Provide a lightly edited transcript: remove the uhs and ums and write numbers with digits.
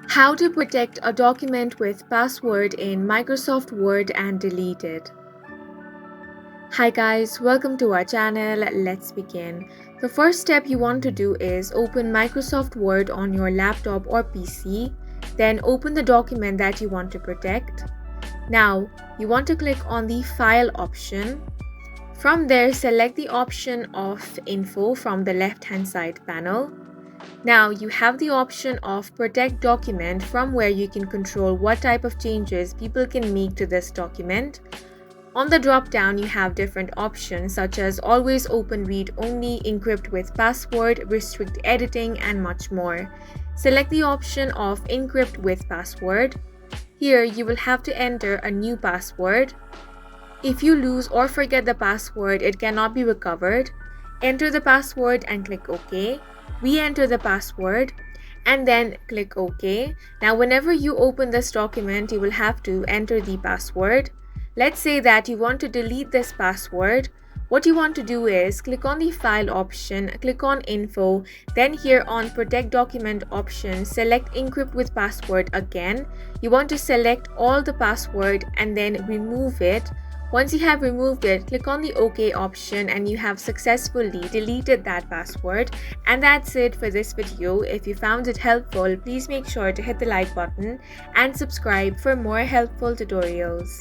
How to protect a document with password in Microsoft Word and delete it. Hi guys, welcome to our channel. Let's begin. The first step you want to do is open Microsoft Word on your laptop or PC. Then open the document that you want to protect. Now, you want to click on the File option. From there, select the option of Info from the left-hand side panel. Now you have the option of Protect Document from where you can control what type of changes people can make to this document. On the drop down you have different options such as Always Open Read Only, Encrypt with Password, Restrict Editing and much more. Select the option of Encrypt with Password. Here you will have to enter a new password. If you lose or forget the password, it cannot be recovered. Enter the password and click OK. Re-enter the password and then click OK. Now whenever you open this document, you will have to enter the password. Let's say that you want to delete this password. What you want to do is click on the File option, click on Info, then here on Protect Document option, select Encrypt with Password again. You want to select all the password and then remove it. Once you have removed it, click on the OK option and you have successfully deleted that password. And that's it for this video. If you found it helpful, please make sure to hit the like button and subscribe for more helpful tutorials.